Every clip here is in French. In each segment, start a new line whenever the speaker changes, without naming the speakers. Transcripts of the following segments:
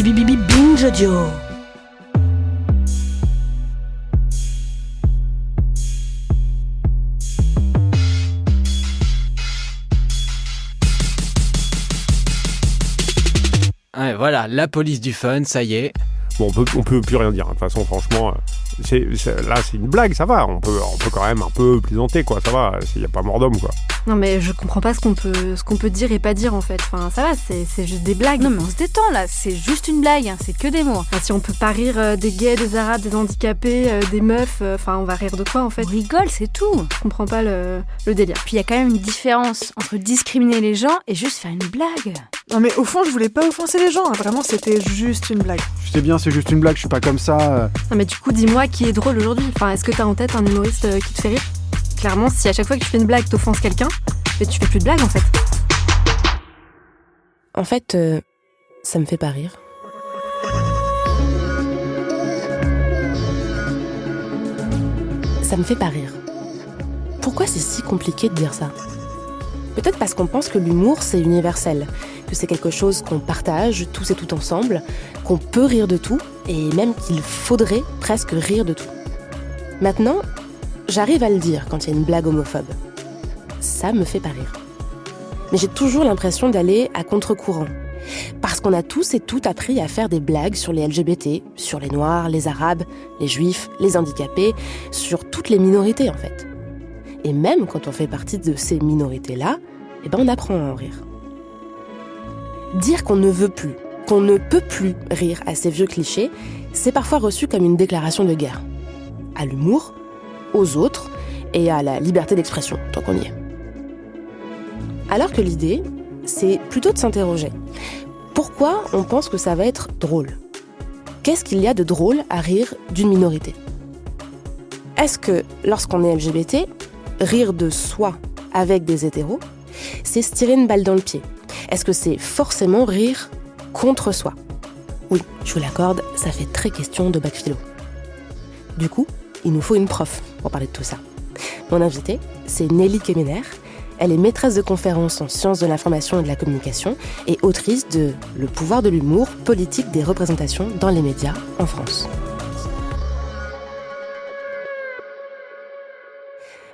Binge Audio.
Ouais, voilà, la police du fun, ça y est.
Bon, on peut plus rien dire. De toute façon, franchement, là, c'est une blague, ça va. On peut quand même un peu plaisanter, quoi. Ça va. Il n'y a pas mort d'homme, quoi.
Non mais je comprends pas ce qu'on peut dire et pas dire en fait. Enfin ça va, c'est juste des blagues.
Non mais on se détend là, c'est juste une blague, hein, c'est que des mots.
Enfin, si on peut pas rire des gays, des arabes, des handicapés, des meufs, enfin on va rire de quoi en fait?
On rigole, c'est tout.
Je comprends pas le délire.
Puis il y a quand même une différence entre discriminer les gens et juste faire une blague.
Non mais au fond je voulais pas offenser les gens, hein. Vraiment c'était juste une blague.
Je sais bien, c'est juste une blague, je suis pas comme ça.
Non mais du coup dis-moi qui est drôle aujourd'hui. Enfin est-ce que t'as en tête un humoriste qui te fait rire? Clairement si à chaque fois que tu fais une blague t'offenses quelqu'un, mais tu fais plus de blagues en fait.
En fait, ça me fait pas rire. Ça me fait pas rire. Pourquoi c'est si compliqué de dire ça? Peut-être parce qu'on pense que l'humour, c'est universel, que c'est quelque chose qu'on partage tous et tout ensemble, qu'on peut rire de tout, et même qu'il faudrait presque rire de tout. Maintenant, j'arrive à le dire quand il y a une blague homophobe. Ça me fait pas rire. Mais j'ai toujours l'impression d'aller à contre-courant. Parce qu'on a tous et toutes appris à faire des blagues sur les LGBT, sur les Noirs, les Arabes, les Juifs, les handicapés, sur toutes les minorités en fait. Et même quand on fait partie de ces minorités-là, on apprend à en rire. Dire qu'on ne veut plus, qu'on ne peut plus rire à ces vieux clichés, c'est parfois reçu comme une déclaration de guerre. À l'humour, aux autres et à la liberté d'expression, tant qu'on y est. Alors que l'idée, c'est plutôt de s'interroger. Pourquoi on pense que ça va être drôle? Qu'est-ce qu'il y a de drôle à rire d'une minorité? Est-ce que, lorsqu'on est LGBT, rire de soi avec des hétéros, c'est se tirer une balle dans le pied? Est-ce que c'est forcément rire contre soi? Oui, je vous l'accorde, ça fait très question de bac philo. Du coup, il nous faut une prof pour parler de tout ça. Mon invitée, c'est Nelly Kemener. Elle est maîtresse de conférences en sciences de l'information et de la communication et autrice de Le pouvoir de l'humour, politique des représentations dans les médias en France.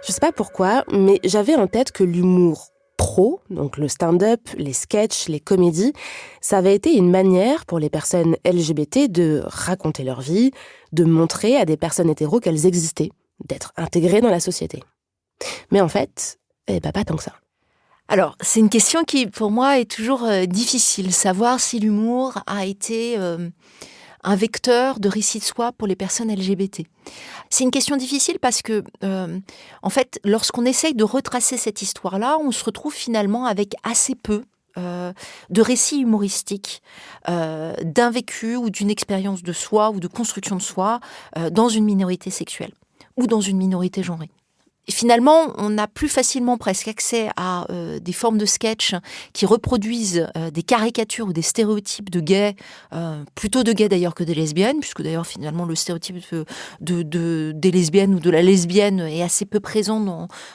Je sais pas pourquoi, mais j'avais en tête que l'humour pro, donc le stand-up, les sketchs, les comédies, ça avait été une manière pour les personnes LGBT de raconter leur vie, de montrer à des personnes hétéros qu'elles existaient, d'être intégrées dans la société. Mais en fait, pas tant que ça.
Alors, c'est une question qui, pour moi, est toujours difficile. Savoir si l'humour a été un vecteur de récit de soi pour les personnes LGBT. C'est une question difficile parce que, en fait, lorsqu'on essaye de retracer cette histoire-là, on se retrouve finalement avec assez peu de récits humoristiques, d'un vécu ou d'une expérience de soi ou de construction de soi dans une minorité sexuelle ou dans une minorité genrée. Et finalement, on a plus facilement presque accès à des formes de sketch qui reproduisent des caricatures ou des stéréotypes de gays, plutôt de gays d'ailleurs que des lesbiennes, puisque d'ailleurs finalement le stéréotype des lesbiennes ou de la lesbienne est assez peu présent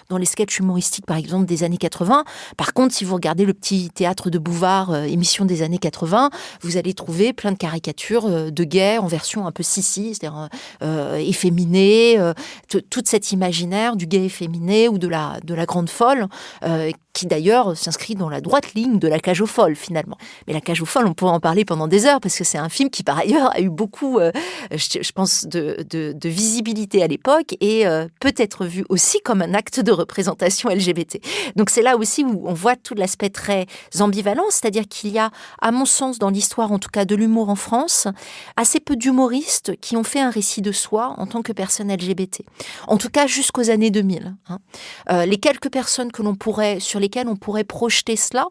dans les sketchs humoristiques par exemple des années 80. Par contre, si vous regardez le petit théâtre de Bouvard, émission des années 80, vous allez trouver plein de caricatures de gays en version un peu sissi, c'est-à-dire efféminés, toute cet imaginaire du gay efféminé ou de la grande folle, qui d'ailleurs s'inscrit dans la droite ligne de La Cage aux folles finalement. Mais La Cage aux folles, on pourrait en parler pendant des heures parce que c'est un film qui par ailleurs a eu beaucoup, je pense, de visibilité à l'époque et peut être vu aussi comme un acte de représentation LGBT. Donc c'est là aussi où on voit tout l'aspect très ambivalent, c'est-à-dire qu'il y a, à mon sens, dans l'histoire en tout cas de l'humour en France, assez peu d'humoristes qui ont fait un récit de soi en tant que personne LGBT. En tout cas jusqu'aux années 2000. Les quelques personnes sur lesquelles on pourrait projeter cela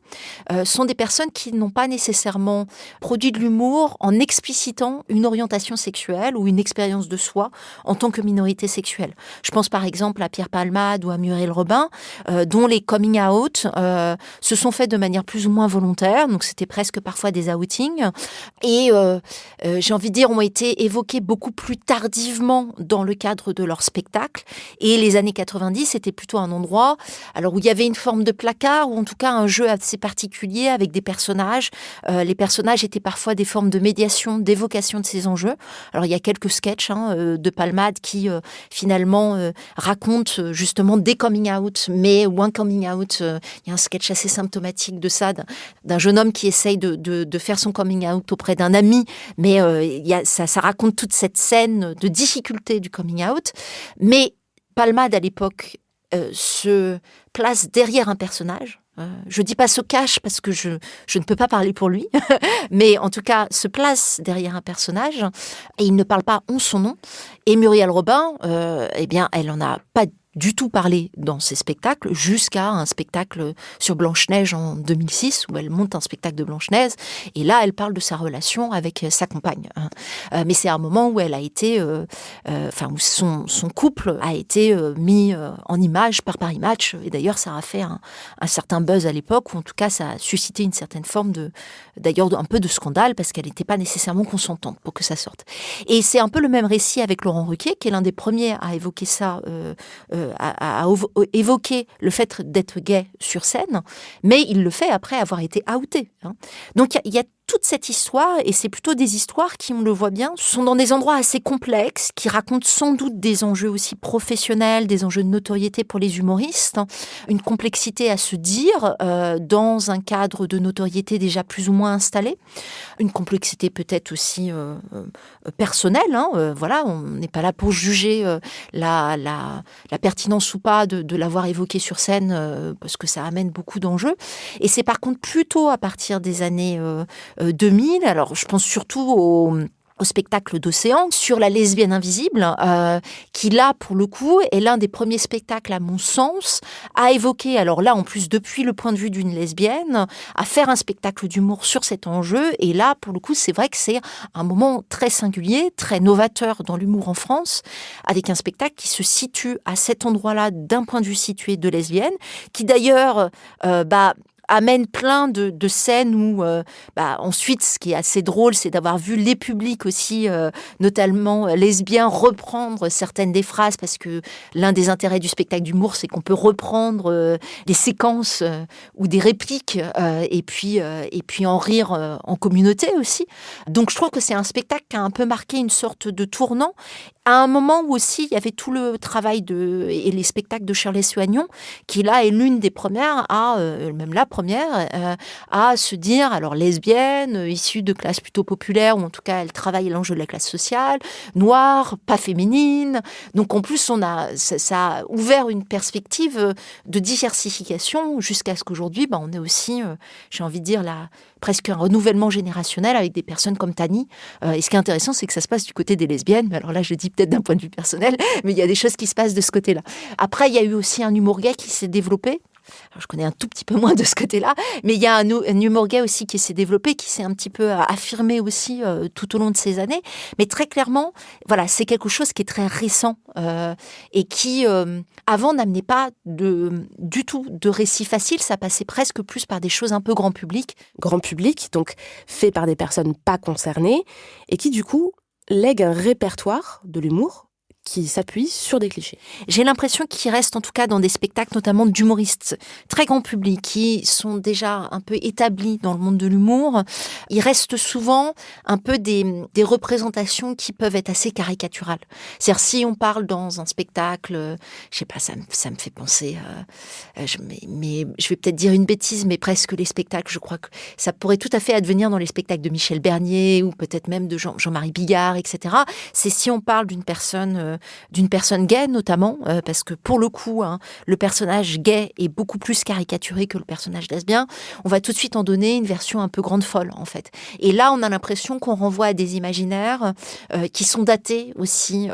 sont des personnes qui n'ont pas nécessairement produit de l'humour en explicitant une orientation sexuelle ou une expérience de soi en tant que minorité sexuelle. Je pense par exemple à Pierre Palmade ou à Muriel Robin, dont les coming out se sont faits de manière plus ou moins volontaire, donc c'était presque parfois des outings, et j'ai envie de dire ont été évoqués beaucoup plus tardivement dans le cadre de leur spectacle, et les années 90 c'était plutôt un endroit où il y avait une forme de placard, ou en tout cas un jeu assez particulier avec des personnages. Les personnages étaient parfois des formes de médiation, d'évocation de ces enjeux. Alors il y a quelques sketchs de Palmade qui finalement racontent justement des coming out, ou un coming out. Il y a un sketch assez symptomatique de ça, d'un jeune homme qui essaye de faire son coming out auprès d'un ami, mais ça raconte toute cette scène de difficulté du coming out. Mais Palmade, à l'époque, se place derrière un personnage. Je dis pas se cache parce que je ne peux pas parler pour lui, mais en tout cas se place derrière un personnage et il ne parle pas en son nom. Et Muriel Robin, elle en a pas du tout parlé dans ses spectacles, jusqu'à un spectacle sur Blanche-Neige en 2006, où elle monte un spectacle de Blanche-Neige, et là, elle parle de sa relation avec sa compagne. Mais c'est un moment où elle a été, où son couple a été mis en image par Paris Match, et d'ailleurs, ça a fait un certain buzz à l'époque, ou en tout cas, ça a suscité une certaine forme d'ailleurs, un peu de scandale, parce qu'elle n'était pas nécessairement consentante pour que ça sorte. Et c'est un peu le même récit avec Laurent Ruquier, qui est l'un des premiers à évoquer ça, à évoquer le fait d'être gay sur scène, mais il le fait après avoir été outé. Donc il y a toute cette histoire, et c'est plutôt des histoires qui, on le voit bien, sont dans des endroits assez complexes, qui racontent sans doute des enjeux aussi professionnels, des enjeux de notoriété pour les humoristes, une complexité à se dire dans un cadre de notoriété déjà plus ou moins installé, une complexité peut-être aussi personnelle. Voilà, on n'est pas là pour juger la pertinence ou pas de l'avoir évoqué sur scène, parce que ça amène beaucoup d'enjeux. Et c'est par contre plutôt à partir des années 2000, alors je pense surtout au spectacle d'Océan sur la lesbienne invisible, qui là, pour le coup, est l'un des premiers spectacles, à mon sens, à évoquer, alors là, en plus, depuis le point de vue d'une lesbienne, à faire un spectacle d'humour sur cet enjeu. Et là, pour le coup, c'est vrai que c'est un moment très singulier, très novateur dans l'humour en France, avec un spectacle qui se situe à cet endroit-là, d'un point de vue situé de lesbienne, qui d'ailleurs, amène plein de scènes où, ensuite, ce qui est assez drôle, c'est d'avoir vu les publics aussi, notamment lesbiens, reprendre certaines des phrases, parce que l'un des intérêts du spectacle d'humour, c'est qu'on peut reprendre des séquences ou des répliques, et puis en rire en communauté aussi. Donc, je trouve que c'est un spectacle qui a un peu marqué une sorte de tournant, à un moment où aussi il y avait tout le travail et les spectacles de Shirley Soignon, qui là est l'une des premières même la première, à se dire, alors lesbienne, issue de classes plutôt populaires, ou en tout cas elle travaille l'enjeu de la classe sociale, noire, pas féminine. Donc en plus ça a ouvert une perspective de diversification jusqu'à ce qu'aujourd'hui on ait aussi, j'ai envie de dire, presque un renouvellement générationnel avec des personnes comme Tani. Et ce qui est intéressant, c'est que ça se passe du côté des lesbiennes. Alors là, je dis peut-être d'un point de vue personnel, mais il y a des choses qui se passent de ce côté-là. Après, il y a eu aussi un humour gay qui s'est développé. Alors, je connais un tout petit peu moins de ce côté-là, mais il y a un humour gay aussi qui s'est développé, qui s'est un petit peu affirmé aussi tout au long de ces années. Mais très clairement, voilà, c'est quelque chose qui est très récent et qui, avant, n'amenait pas du tout de récits faciles. Ça passait presque plus par des choses un peu grand public.
Grand public, donc fait par des personnes pas concernées, et qui, du coup, lègue un répertoire de l'humour qui s'appuie sur des clichés.
J'ai l'impression qu'il reste en tout cas dans des spectacles notamment d'humoristes très grand public qui sont déjà un peu établis dans le monde de l'humour. Il reste souvent un peu des représentations qui peuvent être assez caricaturales. C'est-à-dire si on parle dans un spectacle, je sais pas, ça me fait penser, mais je vais peut-être dire une bêtise, mais presque les spectacles, je crois que ça pourrait tout à fait advenir dans les spectacles de Michel Bernier ou peut-être même de Jean-Marie Bigard, etc. C'est si on parle d'une personne gay notamment, parce que pour le coup, le personnage gay est beaucoup plus caricaturé que le personnage lesbien, on va tout de suite en donner une version un peu grande folle, en fait. Et là, on a l'impression qu'on renvoie à des imaginaires qui sont datés aussi,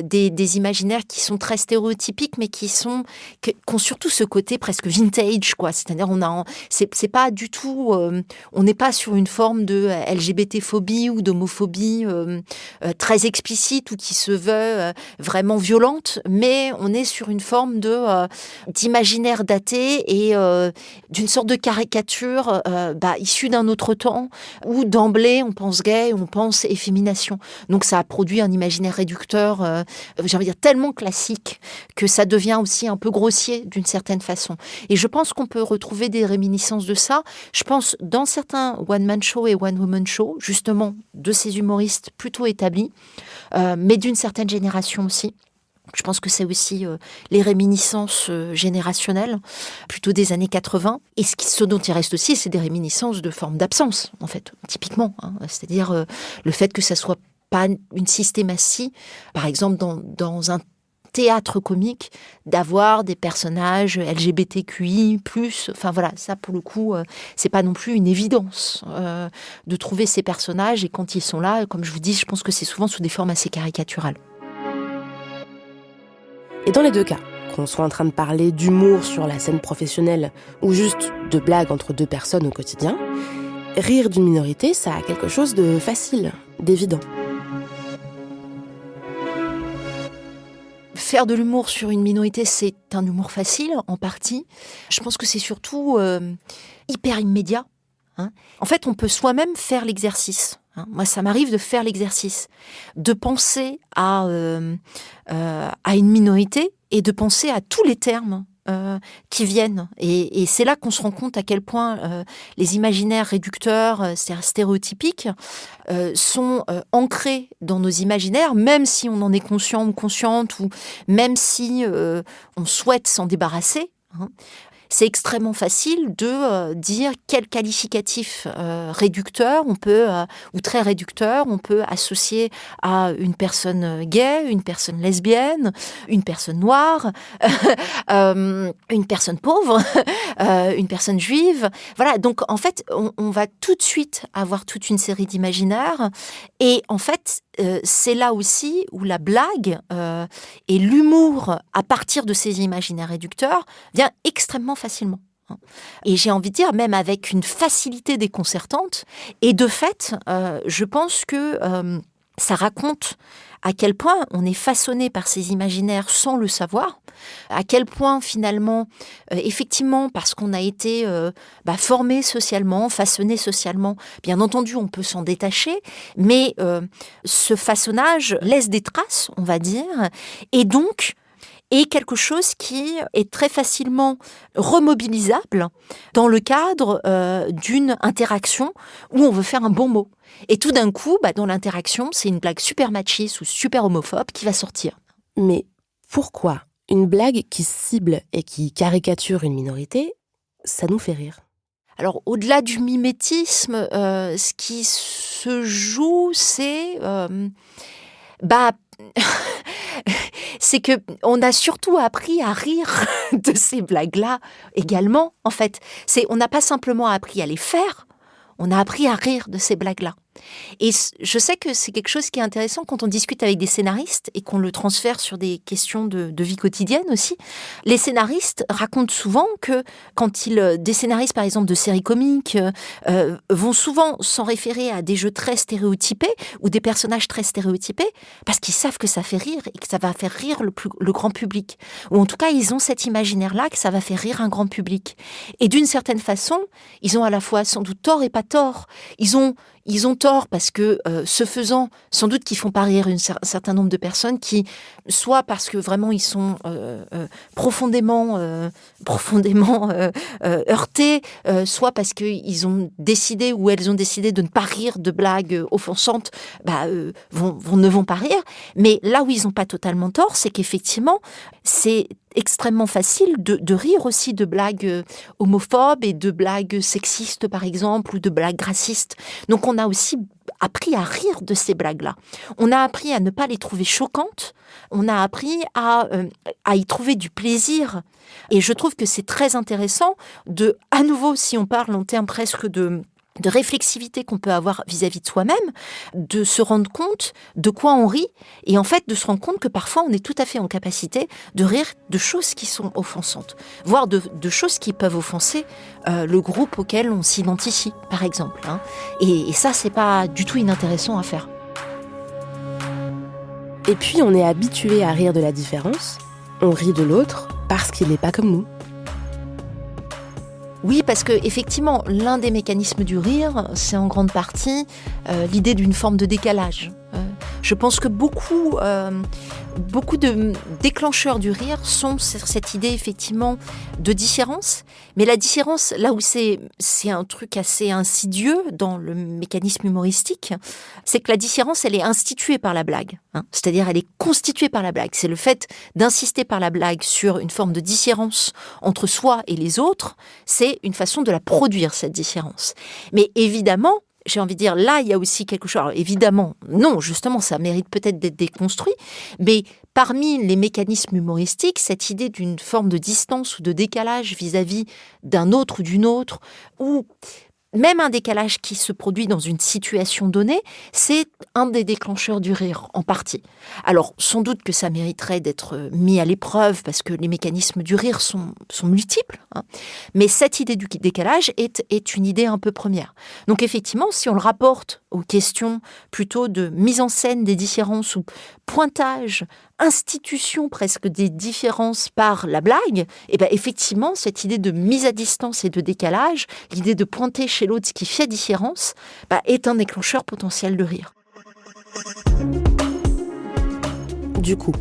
des imaginaires qui sont très stéréotypiques, mais qui ont surtout ce côté presque vintage, quoi. C'est-à-dire, c'est pas du tout, on n'est pas sur une forme de LGBT-phobie ou d'homophobie très explicite ou qui se veut veut vraiment violente, mais on est sur une forme d'imaginaire daté et d'une sorte de caricature issue d'un autre temps, où d'emblée on pense gay, on pense effémination. Donc ça a produit un imaginaire réducteur, j'ai envie de dire tellement classique, que ça devient aussi un peu grossier d'une certaine façon. Et je pense qu'on peut retrouver des réminiscences de ça. Je pense dans certains one-man show et one-woman show, justement de ces humoristes plutôt établis, mais d'une certaine génération aussi. Je pense que c'est aussi les réminiscences générationnelles, plutôt des années 80. Et ce dont il reste aussi, c'est des réminiscences de forme d'absence, en fait, typiquement. C'est-à-dire le fait que ça soit pas une systématie, par exemple dans un théâtre comique, d'avoir des personnages LGBTQI+. Enfin voilà, ça pour le coup, c'est pas non plus une évidence de trouver ces personnages. Et quand ils sont là, comme je vous dis, je pense que c'est souvent sous des formes assez caricaturales.
Et dans les deux cas, qu'on soit en train de parler d'humour sur la scène professionnelle ou juste de blagues entre deux personnes au quotidien, rire d'une minorité, ça a quelque chose de facile, d'évident.
Faire de l'humour sur une minorité, c'est un humour facile, en partie. Je pense que c'est surtout hyper immédiat. En fait, on peut soi-même faire l'exercice. Moi, ça m'arrive de faire l'exercice, de penser à une minorité et de penser à tous les termes qui viennent. Et c'est là qu'on se rend compte à quel point les imaginaires réducteurs, c'est-à-dire stéréotypiques, sont ancrés dans nos imaginaires, même si on en est conscient ou consciente, ou même si on souhaite s'en débarrasser. C'est extrêmement facile de dire quel qualificatif réducteur on peut, ou très réducteur, on peut associer à une personne gay, une personne lesbienne, une personne noire, une personne pauvre, une personne juive. Voilà, donc en fait, on va tout de suite avoir toute une série d'imaginaires. Et en fait, c'est là aussi où la blague et l'humour à partir de ces imaginaires réducteurs vient extrêmement facilement. Et j'ai envie de dire, même avec une facilité déconcertante. Et de fait, je pense que ça raconte à quel point on est façonné par ces imaginaires sans le savoir, à quel point finalement, effectivement, parce qu'on a été formé socialement, façonné socialement, bien entendu, on peut s'en détacher, mais ce façonnage laisse des traces, on va dire, et donc est quelque chose qui est très facilement remobilisable dans le cadre d'une interaction où on veut faire un bon mot. Et tout d'un coup, dans l'interaction, c'est une blague super machiste ou super homophobe qui va sortir.
Mais pourquoi une blague qui cible et qui caricature une minorité, ça nous fait rire ?
Alors, au-delà du mimétisme, ce qui se joue, c'est... c'est que on a surtout appris à rire de ces blagues-là également, en fait. On n'a pas simplement appris à les faire, on a appris à rire de ces blagues-là. Et je sais que c'est quelque chose qui est intéressant quand on discute avec des scénaristes et qu'on le transfère sur des questions de vie quotidienne aussi. Les scénaristes racontent souvent que quand des scénaristes, par exemple, de séries comiques, vont souvent s'en référer à des jeux très stéréotypés ou des personnages très stéréotypés parce qu'ils savent que ça fait rire et que ça va faire rire le grand public. Ou en tout cas, ils ont cet imaginaire-là que ça va faire rire un grand public. Et d'une certaine façon, ils ont à la fois sans doute tort et pas tort. Ils ont tort parce que, ce faisant, sans doute qu'ils font pas rire un certain nombre de personnes qui, soit parce que vraiment ils sont profondément heurtés, soit parce qu'ils ont décidé ou elles ont décidé de ne pas rire de blagues offensantes, ne vont pas rire. Mais là où ils n'ont pas totalement tort, c'est qu'effectivement, c'est extrêmement facile de rire aussi de blagues homophobes et de blagues sexistes, par exemple, ou de blagues racistes. Donc, on a aussi appris à rire de ces blagues-là. On a appris à ne pas les trouver choquantes. On a appris à y trouver du plaisir. Et je trouve que c'est très intéressant à nouveau, si on parle en termes presque de réflexivité qu'on peut avoir vis-à-vis de soi-même, de se rendre compte de quoi on rit et en fait de se rendre compte que parfois on est tout à fait en capacité de rire de choses qui sont offensantes, voire de choses qui peuvent offenser le groupe auquel on s'identifie, par exemple. Et ça, c'est pas du tout inintéressant à faire.
Et puis on est habitué à rire de la différence, on rit de l'autre parce qu'il n'est pas comme nous.
Oui, parce que effectivement, l'un des mécanismes du rire, c'est en grande partie l'idée d'une forme de décalage. Je pense que beaucoup de déclencheurs du rire sont sur cette idée effectivement de différence. Mais la différence, là où c'est un truc assez insidieux dans le mécanisme humoristique, c'est que la différence, elle est instituée par la blague. C'est-à-dire, elle est constituée par la blague. C'est le fait d'insister par la blague sur une forme de différence entre soi et les autres, c'est une façon de la produire, cette différence. Mais évidemment, j'ai envie de dire, là, il y a aussi quelque chose. Alors, évidemment, non, justement, ça mérite peut-être d'être déconstruit, mais parmi les mécanismes humoristiques, cette idée d'une forme de distance ou de décalage vis-à-vis d'un autre ou d'une autre, ou même un décalage qui se produit dans une situation donnée, c'est un des déclencheurs du rire, en partie. Alors, sans doute que ça mériterait d'être mis à l'épreuve, parce que les mécanismes du rire sont multiples, mais cette idée du décalage est une idée un peu première. Donc, effectivement, si on le rapporte aux questions plutôt de mise en scène des différences ou pointage, institution presque des différences par la blague, et bien effectivement, cette idée de mise à distance et de décalage, l'idée de pointer chez l'autre ce qui fait différence, est un déclencheur potentiel de rire.
Du coup,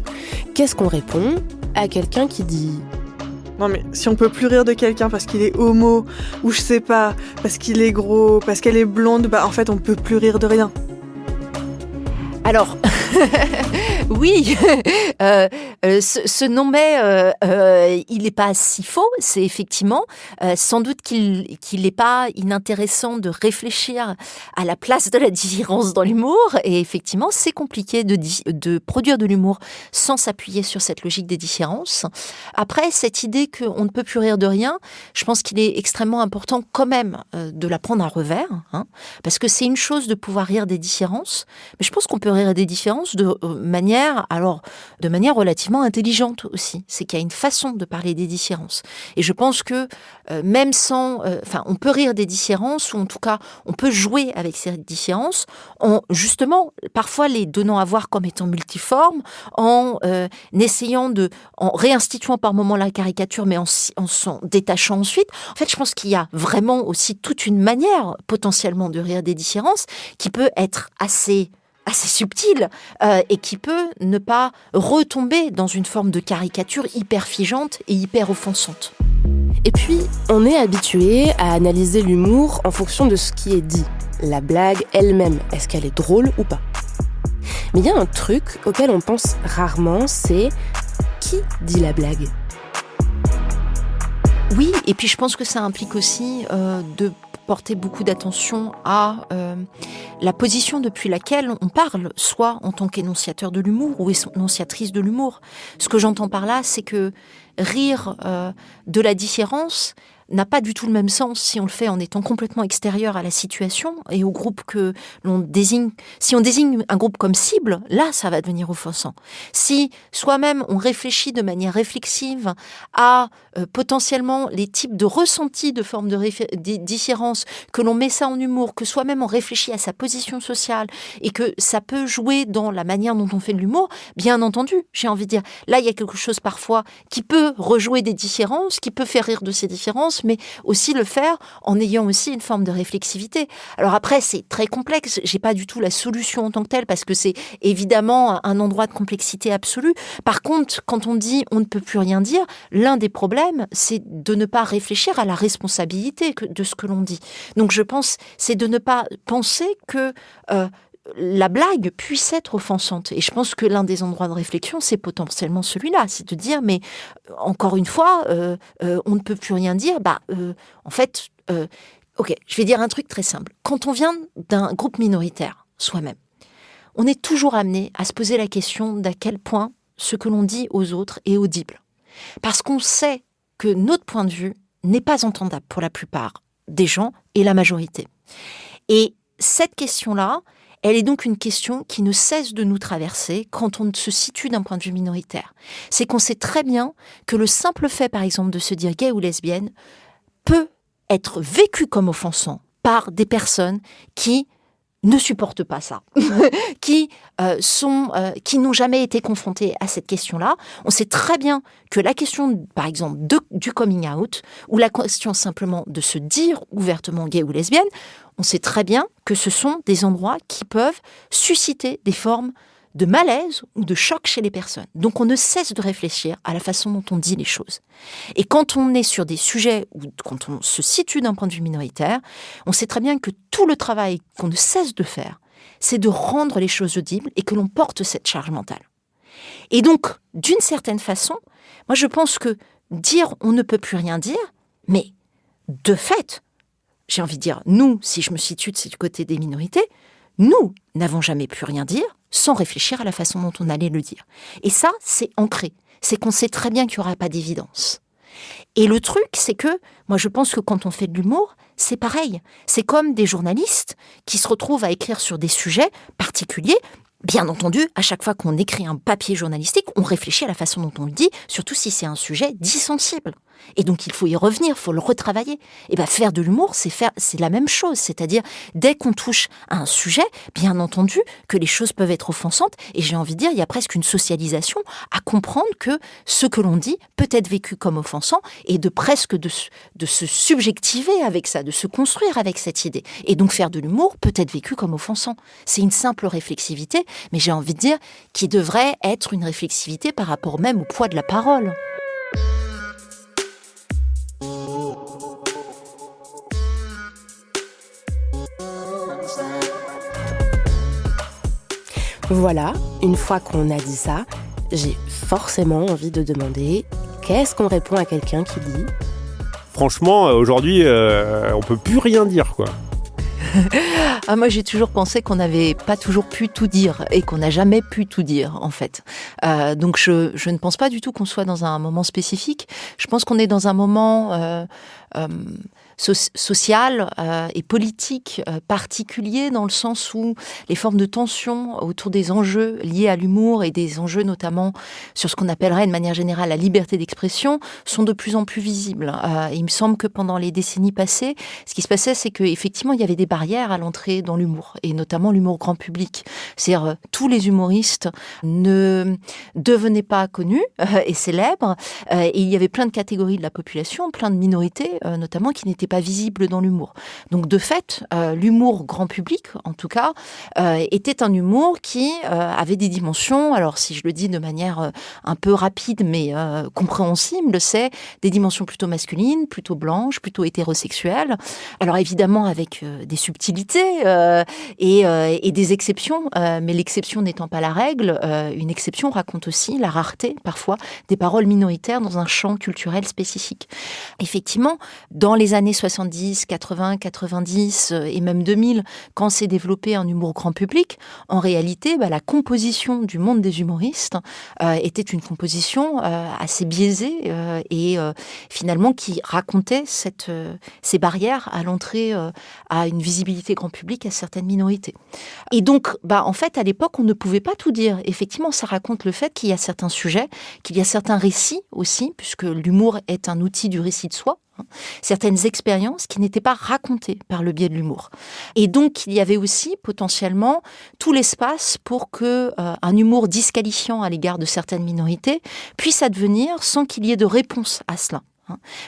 qu'est-ce qu'on répond à quelqu'un qui dit «
Non mais si on peut plus rire de quelqu'un parce qu'il est homo, ou je sais pas, parce qu'il est gros, parce qu'elle est blonde, en fait on peut plus rire de rien ».
Alors, oui, ce nom-mais, il n'est pas si faux. C'est effectivement sans doute qu'il n'est pas inintéressant de réfléchir à la place de la différence dans l'humour. Et effectivement, c'est compliqué de produire de l'humour sans s'appuyer sur cette logique des différences. Après, cette idée qu'on ne peut plus rire de rien, je pense qu'il est extrêmement important quand même de la prendre à revers, parce que c'est une chose de pouvoir rire des différences, mais je pense qu'on peut rire des différences de manière relativement intelligente aussi. C'est qu'il y a une façon de parler des différences. Et je pense que même sans... on peut rire des différences, ou en tout cas, on peut jouer avec ces différences, en justement, parfois les donnant à voir comme étant multiformes, en réinstituant par moments la caricature, mais en s'en détachant ensuite. En fait, je pense qu'il y a vraiment aussi toute une manière potentiellement de rire des différences qui peut être assez subtil et qui peut ne pas retomber dans une forme de caricature hyper figeante et hyper offensante.
Et puis, on est habitué à analyser l'humour en fonction de ce qui est dit. La blague elle-même, est-ce qu'elle est drôle ou pas ? Mais il y a un truc auquel on pense rarement, c'est qui dit la blague ?
Oui, et puis je pense que ça implique aussi de porter beaucoup d'attention à la position depuis laquelle on parle, soit en tant qu'énonciateur de l'humour ou énonciatrice de l'humour. Ce que j'entends par là, c'est que rire de la différence n'a pas du tout le même sens si on le fait en étant complètement extérieur à la situation et au groupe que l'on désigne. Si on désigne un groupe comme cible, là, ça va devenir offensant. Si soi-même, on réfléchit de manière réflexive à potentiellement les types de ressentis de formes de différence, que l'on met ça en humour, que soi-même on réfléchit à sa position sociale et que ça peut jouer dans la manière dont on fait de l'humour, bien entendu, j'ai envie de dire, là, il y a quelque chose parfois qui peut rejouer des différences, qui peut faire rire de ces différences, mais aussi le faire en ayant aussi une forme de réflexivité. Alors après, c'est très complexe. J'ai pas du tout la solution en tant que telle parce que c'est évidemment un endroit de complexité absolue. Par contre, quand on dit on ne peut plus rien dire, l'un des problèmes, c'est de ne pas réfléchir à la responsabilité de ce que l'on dit. Donc je pense, c'est de ne pas penser que la blague puisse être offensante. Et je pense que l'un des endroits de réflexion, c'est potentiellement celui-là. C'est de dire, mais encore une fois, on ne peut plus rien dire. En fait, ok, je vais dire un truc très simple. Quand on vient d'un groupe minoritaire, soi-même, on est toujours amené à se poser la question d'à quel point ce que l'on dit aux autres est audible. Parce qu'on sait que notre point de vue n'est pas entendable pour la plupart des gens et la majorité. Et cette question-là, elle est donc une question qui ne cesse de nous traverser quand on se situe d'un point de vue minoritaire. C'est qu'on sait très bien que le simple fait, par exemple, de se dire gay ou lesbienne peut être vécu comme offensant par des personnes qui ne supportent pas ça, qui n'ont jamais été confrontés à cette question-là. On sait très bien que la question, par exemple, du coming out, ou la question simplement de se dire ouvertement gay ou lesbienne, on sait très bien que ce sont des endroits qui peuvent susciter des formes de malaise ou de choc chez les personnes. Donc on ne cesse de réfléchir à la façon dont on dit les choses. Et quand on est sur des sujets ou quand on se situe d'un point de vue minoritaire, on sait très bien que tout le travail qu'on ne cesse de faire, c'est de rendre les choses audibles et que l'on porte cette charge mentale. Et donc, d'une certaine façon, moi je pense que dire on ne peut plus rien dire, mais de fait, j'ai envie de dire, nous, si je me situe de ce côté des minorités, nous n'avons jamais pu rien dire sans réfléchir à la façon dont on allait le dire. Et ça, c'est ancré. C'est qu'on sait très bien qu'il n'y aura pas d'évidence. Et le truc, c'est que, moi je pense que quand on fait de l'humour, c'est pareil. C'est comme des journalistes qui se retrouvent à écrire sur des sujets particuliers. Bien entendu, à chaque fois qu'on écrit un papier journalistique, on réfléchit à la façon dont on le dit, surtout si c'est un sujet dit sensible. Et donc il faut y revenir, il faut le retravailler. Et bien faire de l'humour, c'est la même chose. C'est-à-dire, dès qu'on touche à un sujet, bien entendu que les choses peuvent être offensantes. Et j'ai envie de dire, il y a presque une socialisation à comprendre que ce que l'on dit peut être vécu comme offensant et de se subjectiver avec ça, de se construire avec cette idée. Et donc faire de l'humour peut être vécu comme offensant. C'est une simple réflexivité, mais j'ai envie de dire qui devrait être une réflexivité par rapport même au poids de la parole.
Voilà, une fois qu'on a dit ça, j'ai forcément envie de demander qu'est-ce qu'on répond à quelqu'un qui dit «
Franchement, aujourd'hui, on peut plus rien dire, quoi. »
Moi, j'ai toujours pensé qu'on n'avait pas toujours pu tout dire et qu'on n'a jamais pu tout dire, en fait. Donc, je ne pense pas du tout qu'on soit dans un moment spécifique. Je pense qu'on est dans un moment social et politique particulier, dans le sens où les formes de tension autour des enjeux liés à l'humour et des enjeux notamment sur ce qu'on appellerait de manière générale la liberté d'expression sont de plus en plus visibles. Il me semble que pendant les décennies passées, ce qui se passait, c'est qu'effectivement, il y avait des barrières à l'entrée dans l'humour, et notamment l'humour grand public. C'est-à-dire, tous les humoristes ne devenaient pas connus et célèbres, et il y avait plein de catégories de la population, plein de minorités, notamment, qui n'étaient pas visibles dans l'humour. Donc, de fait, l'humour grand public, en tout cas, était un humour qui avait des dimensions, alors si je le dis de manière un peu rapide, mais compréhensible, c'est des dimensions plutôt masculines, plutôt blanches, plutôt hétérosexuelles. Alors, évidemment, avec des subtilités et des exceptions, mais l'exception n'étant pas la règle, une exception raconte aussi la rareté, parfois, des paroles minoritaires dans un champ culturel spécifique. Effectivement, dans les années 70, 80, 90 et même 2000, quand s'est développé un humour grand public, en réalité, la composition du monde des humoristes était une composition assez biaisée et finalement qui racontait ces barrières à l'entrée à une visibilité grand public à certaines minorités. Et donc, en fait, à l'époque, on ne pouvait pas tout dire. Effectivement, ça raconte le fait qu'il y a certains sujets, qu'il y a certains récits aussi, puisque l'humour est un outil du récit de soi, certaines expériences qui n'étaient pas racontées par le biais de l'humour. Et donc, il y avait aussi potentiellement tout l'espace pour que un humour disqualifiant à l'égard de certaines minorités puisse advenir sans qu'il y ait de réponse à cela.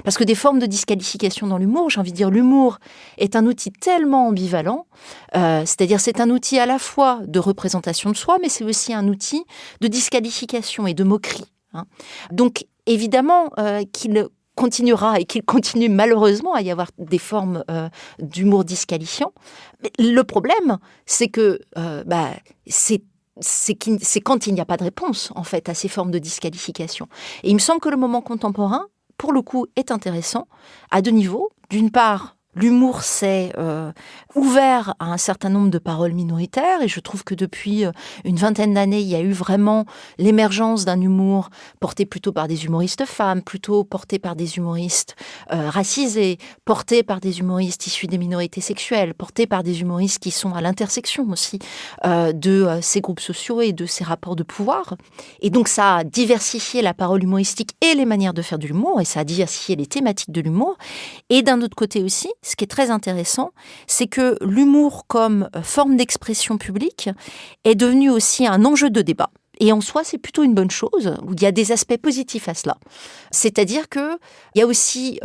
Parce que des formes de disqualification dans l'humour, j'ai envie de dire, l'humour est un outil tellement ambivalent, c'est-à-dire c'est un outil à la fois de représentation de soi, mais c'est aussi un outil de disqualification et de moquerie. Donc, évidemment qu'il continuera et qu'il continue malheureusement à y avoir des formes d'humour disqualifiant. Mais le problème, c'est que c'est quand il n'y a pas de réponse, en fait, à ces formes de disqualification. Et il me semble que le moment contemporain, pour le coup, est intéressant à deux niveaux. D'une part, l'humour s'est ouvert à un certain nombre de paroles minoritaires et je trouve que depuis une vingtaine d'années, il y a eu vraiment l'émergence d'un humour porté plutôt par des humoristes femmes, plutôt porté par des humoristes racisés, porté par des humoristes issus des minorités sexuelles, porté par des humoristes qui sont à l'intersection aussi de ces groupes sociaux et de ces rapports de pouvoir. Et donc ça a diversifié la parole humoristique et les manières de faire de l'humour et ça a diversifié les thématiques de l'humour. Et d'un autre côté aussi, ce qui est très intéressant, c'est que l'humour comme forme d'expression publique est devenu aussi un enjeu de débat. Et en soi, c'est plutôt une bonne chose, où il y a des aspects positifs à cela. C'est-à-dire qu'il y a aussi,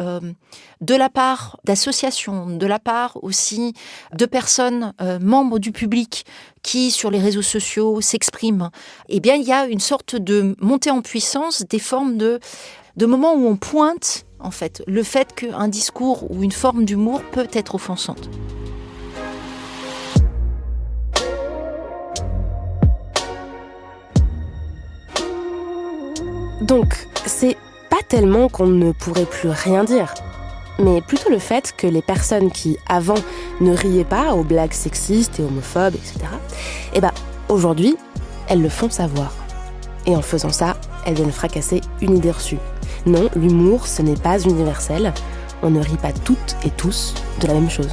de la part d'associations, de la part aussi de personnes membres du public qui, sur les réseaux sociaux, s'expriment, eh bien, il y a une sorte de montée en puissance des formes de moments où on pointe, en fait, le fait qu'un discours ou une forme d'humour peut être offensante.
Donc, c'est pas tellement qu'on ne pourrait plus rien dire, mais plutôt le fait que les personnes qui, avant, ne riaient pas aux blagues sexistes et homophobes, etc., eh ben, aujourd'hui, elles le font savoir. Et en faisant ça, elles viennent fracasser une idée reçue. Non, l'humour, ce n'est pas universel. On ne rit pas toutes et tous de la même chose.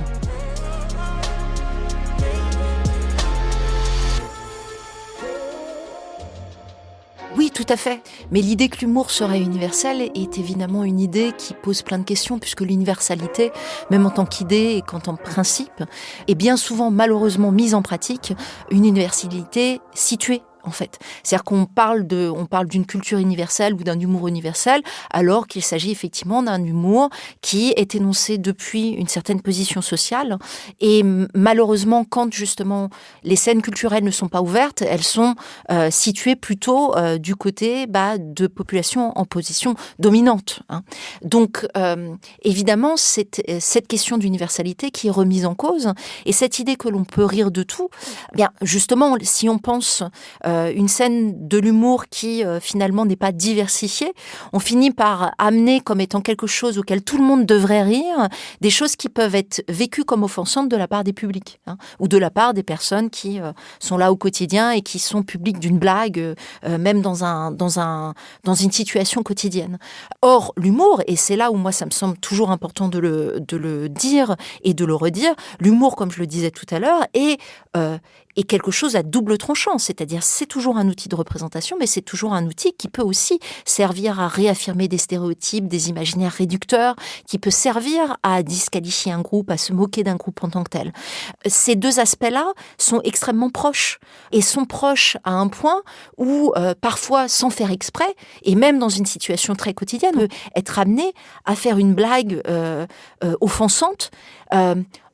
Oui, tout à fait. Mais l'idée que l'humour serait universel est évidemment une idée qui pose plein de questions, puisque l'universalité, même en tant qu'idée et qu'en tant que principe, est bien souvent malheureusement mise en pratique, une universalité située. En fait, c'est-à-dire qu'on parle d'une culture universelle ou d'un humour universel, alors qu'il s'agit effectivement d'un humour qui est énoncé depuis une certaine position sociale. Et malheureusement, quand justement les scènes culturelles ne sont pas ouvertes, elles sont situées plutôt du côté de populations en position dominante. Hein. Donc, évidemment, cette question d'universalité qui est remise en cause, et cette idée que l'on peut rire de tout, bien justement, si on pense une scène de l'humour qui finalement n'est pas diversifiée, on finit par amener comme étant quelque chose auquel tout le monde devrait rire, des choses qui peuvent être vécues comme offensantes de la part des publics, hein, ou de la part des personnes qui sont là au quotidien et qui sont publiques d'une blague, même dans une situation quotidienne. Or, l'humour, et c'est là où moi ça me semble toujours important de le dire et de le redire, l'humour, comme je le disais tout à l'heure, est quelque chose à double tranchant, c'est-à-dire c'est toujours un outil de représentation, mais c'est toujours un outil qui peut aussi servir à réaffirmer des stéréotypes, des imaginaires réducteurs, qui peut servir à disqualifier un groupe, à se moquer d'un groupe en tant que tel. Ces deux aspects-là sont extrêmement proches, et sont proches à un point où, parfois, sans faire exprès, et même dans une situation très quotidienne, on peut être amené à faire une blague offensante,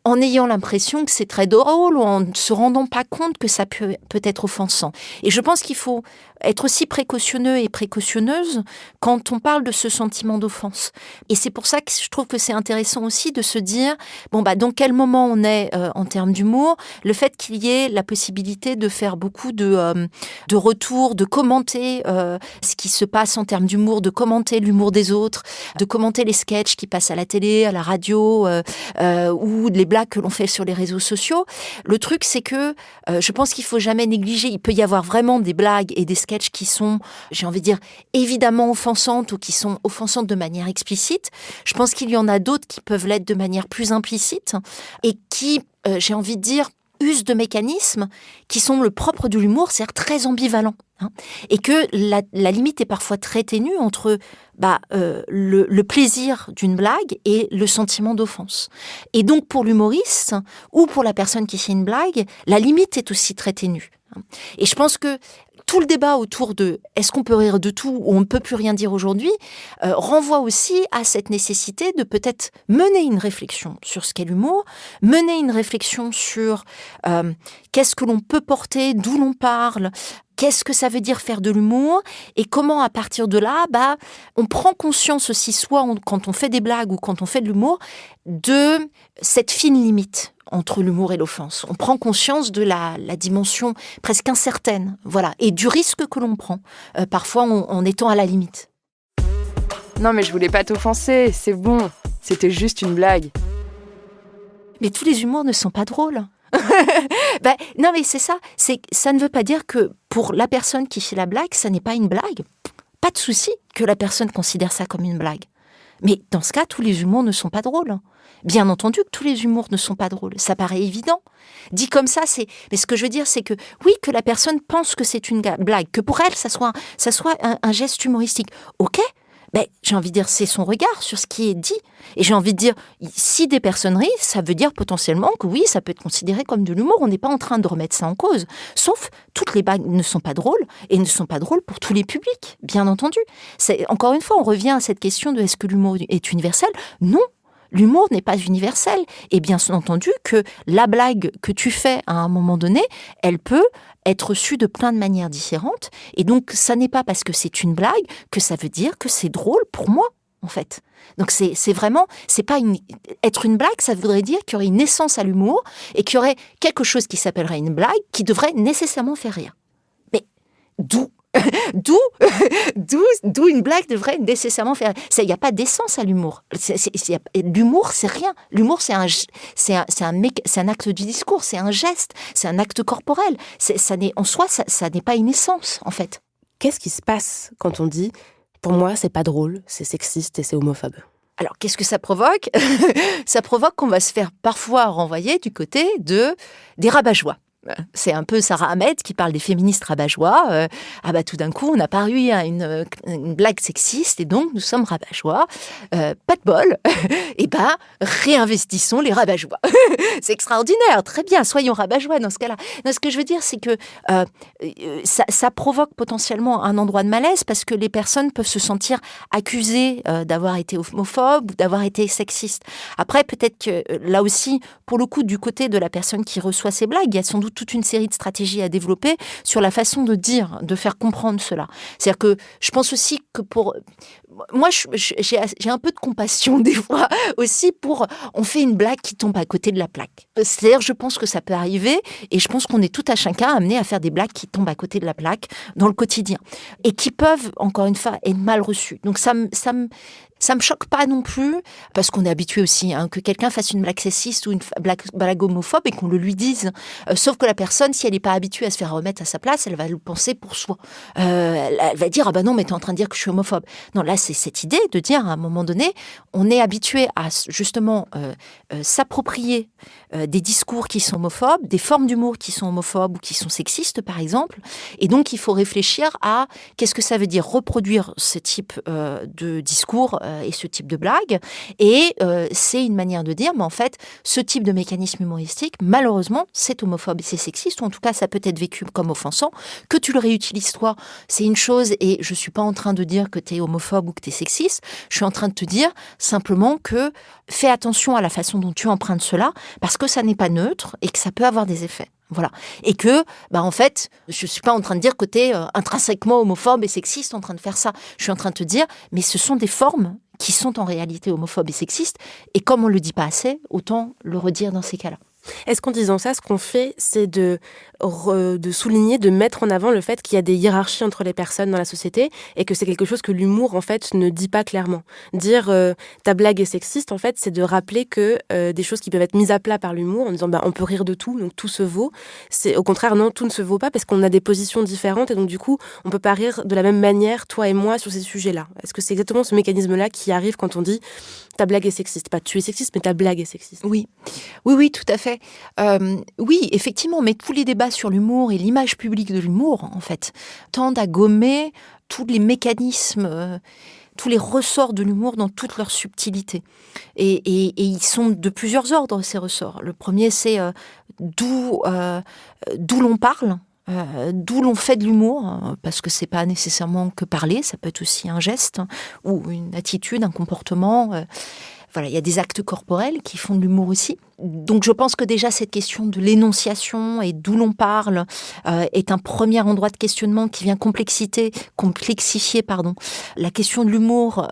en ayant l'impression que c'est très drôle ou en ne se rendant pas compte que ça peut être offensant. Et je pense qu'il faut être aussi précautionneux et précautionneuse quand on parle de ce sentiment d'offense. Et c'est pour ça que je trouve que c'est intéressant aussi de se dire, dans quel moment on est en termes d'humour, le fait qu'il y ait la possibilité de faire beaucoup de retours, de commenter ce qui se passe en termes d'humour, de commenter l'humour des autres, de commenter les sketchs qui passent à la télé, à la radio, ou les blagues que l'on fait sur les réseaux sociaux. Le truc, c'est que je pense qu'il faut jamais négliger. Il peut y avoir vraiment des blagues et des sketchs qui sont, j'ai envie de dire, évidemment offensantes ou qui sont offensantes de manière explicite. Je pense qu'il y en a d'autres qui peuvent l'être de manière plus implicite et qui, j'ai envie de dire, usent de mécanismes qui sont le propre de l'humour, c'est-à-dire très ambivalents. Hein, et que la limite est parfois très ténue entre le plaisir d'une blague et le sentiment d'offense. Et donc pour l'humoriste ou pour la personne qui fait une blague, la limite est aussi très ténue. Et je pense que tout le débat autour de est-ce qu'on peut rire de tout ou on ne peut plus rien dire aujourd'hui renvoie aussi à cette nécessité de peut-être mener une réflexion sur ce qu'est l'humour, mener une réflexion sur qu'est-ce que l'on peut porter, d'où l'on parle, qu'est-ce que ça veut dire faire de l'humour et comment à partir de là, on prend conscience aussi, soit quand on fait des blagues ou quand on fait de l'humour, de cette fine limite entre l'humour et l'offense. On prend conscience de la dimension presque incertaine, voilà, et du risque que l'on prend, parfois en étant à la limite.
Non mais je voulais pas t'offenser, c'est bon, c'était juste une blague.
Mais tous les humours ne sont pas drôles. Non mais c'est ça, ça ne veut pas dire que pour la personne qui fait la blague, ça n'est pas une blague. Pas de souci que la personne considère ça comme une blague. Mais dans ce cas, tous les humours ne sont pas drôles. Bien entendu que tous les humours ne sont pas drôles, ça paraît évident. Dit comme ça, mais ce que je veux dire, c'est que oui, que la personne pense que c'est une blague, que pour elle, ça soit un geste humoristique. Ok, j'ai envie de dire, c'est son regard sur ce qui est dit. Et j'ai envie de dire, si des personnes rient, ça veut dire potentiellement que oui, ça peut être considéré comme de l'humour. On n'est pas en train de remettre ça en cause. Sauf, toutes les blagues ne sont pas drôles, et ne sont pas drôles pour tous les publics, bien entendu. Encore une fois, on revient à cette question de est-ce que l'humour est universel ? Non. L'humour n'est pas universel. Et bien entendu que la blague que tu fais à un moment donné, elle peut être reçue de plein de manières différentes. Et donc, ça n'est pas parce que c'est une blague que ça veut dire que c'est drôle pour moi, en fait. Donc, c'est vraiment, c'est pas être une blague, ça voudrait dire qu'il y aurait une essence à l'humour et qu'il y aurait quelque chose qui s'appellerait une blague qui devrait nécessairement faire rire. Mais d'où une blague devrait nécessairement faire. Il n'y a pas d'essence à l'humour. L'humour, c'est rien. L'humour, c'est un acte du discours, c'est un geste, c'est un acte corporel. En soi, ça n'est pas une essence, en fait.
Qu'est-ce qui se passe quand on dit « pour moi, c'est pas drôle, c'est sexiste et c'est homophobe » ?
Alors, qu'est-ce que ça provoque ? Ça provoque qu'on va se faire parfois renvoyer du côté des rabat-joie. C'est un peu Sarah Ahmed qui parle des féministes rabat-joie. Tout d'un coup, on a paru à une blague sexiste et donc nous sommes rabat-joie. Pas de bol. Et réinvestissons les rabat-joie. C'est extraordinaire. Très bien, soyons rabat-joie dans ce cas-là. Non, ce que je veux dire, c'est que ça provoque potentiellement un endroit de malaise parce que les personnes peuvent se sentir accusées d'avoir été homophobes ou d'avoir été sexistes. Après, peut-être que là aussi, pour le coup, du côté de la personne qui reçoit ces blagues, il y a sans doute toute une série de stratégies à développer sur la façon de dire, de faire comprendre cela. C'est-à-dire que je pense aussi que moi, j'ai un peu de compassion des fois aussi on fait une blague qui tombe à côté de la plaque. C'est-à-dire, je pense que ça peut arriver et je pense qu'on est tout à chacun amené à faire des blagues qui tombent à côté de la plaque dans le quotidien et qui peuvent, encore une fois, être mal reçues. Donc ça me choque pas non plus, parce qu'on est habitué aussi que quelqu'un fasse une blague sexiste ou une blague homophobe et qu'on le lui dise. Sauf que la personne, si elle n'est pas habituée à se faire remettre à sa place, elle va le penser pour soi. Elle va dire « Ah bah non, mais t'es en train de dire que je suis homophobe ». Non, là, c'est cette idée de dire, à un moment donné, on est habitué à justement s'approprier des discours qui sont homophobes, des formes d'humour qui sont homophobes ou qui sont sexistes, par exemple. Et donc, il faut réfléchir à qu'est-ce que ça veut dire reproduire ce type de discours et ce type de blague. Et c'est une manière de dire, mais en fait, ce type de mécanisme humoristique, malheureusement, c'est homophobe et c'est sexiste, ou en tout cas, ça peut être vécu comme offensant. Que tu le réutilises toi, c'est une chose, et je suis pas en train de dire que tu es homophobe ou que tu es sexiste, je suis en train de te dire simplement que fais attention à la façon dont tu empruntes cela, parce que ça n'est pas neutre et que ça peut avoir des effets. Voilà. Et que, en fait, je suis pas en train de dire que tu es intrinsèquement homophobe et sexiste en train de faire ça. Je suis en train de te dire, mais ce sont des formes qui sont en réalité homophobes et sexistes. Et comme on le dit pas assez, autant le redire dans ces cas-là.
Est-ce qu'en disant ça, ce qu'on fait, c'est de souligner, de mettre en avant le fait qu'il y a des hiérarchies entre les personnes dans la société et que c'est quelque chose que l'humour, en fait, ne dit pas clairement. Dire ta blague est sexiste, en fait, c'est de rappeler que des choses qui peuvent être mises à plat par l'humour en disant on peut rire de tout, donc tout se vaut. C'est au contraire, non, tout ne se vaut pas parce qu'on a des positions différentes et donc du coup, on peut pas rire de la même manière, toi et moi, sur ces sujets-là. Est-ce que c'est exactement ce mécanisme-là qui arrive quand on dit ta blague est sexiste ? Pas tu es sexiste, mais ta blague est sexiste.
Oui, tout à fait. Oui, effectivement, mais tous les débats sur l'humour et l'image publique de l'humour, en fait, tendent à gommer tous les mécanismes, tous les ressorts de l'humour dans toute leur subtilité. Et ils sont de plusieurs ordres, ces ressorts. Le premier, c'est d'où l'on parle. D'où l'on fait de l'humour, parce que c'est pas nécessairement que parler, ça peut être aussi un geste ou une attitude, un comportement. Voilà, il y a des actes corporels qui font de l'humour aussi. Donc je pense que déjà cette question de l'énonciation et d'où l'on parle est un premier endroit de questionnement qui vient complexifier la question de l'humour.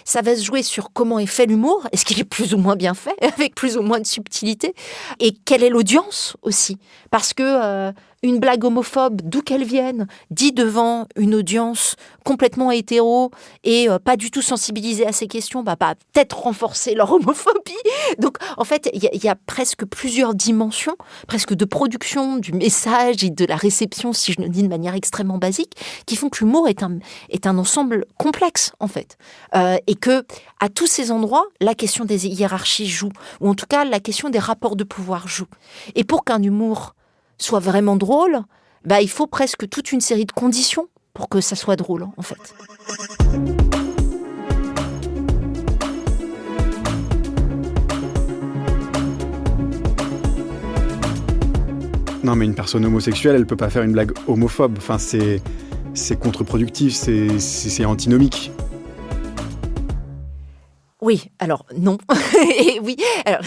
Ça va se jouer sur comment est fait l'humour, est-ce qu'il est plus ou moins bien fait, avec plus ou moins de subtilité, et quelle est l'audience aussi, parce que une blague homophobe, d'où qu'elle vienne, dit devant une audience complètement hétéro et pas du tout sensibilisée à ces questions, va peut-être renforcer leur homophobie. Donc, en fait, il y a presque plusieurs dimensions, presque de production du message et de la réception, si je le dis de manière extrêmement basique, qui font que l'humour est un ensemble complexe, en fait. Et que, à tous ces endroits, la question des hiérarchies joue, ou en tout cas, la question des rapports de pouvoir joue. Et pour qu'un humour soit vraiment drôle, il faut presque toute une série de conditions pour que ça soit drôle, en fait.
Non, mais une personne homosexuelle, elle peut pas faire une blague homophobe. Enfin, c'est contre-productif, c'est antinomique.
Oui, alors non. Et oui, alors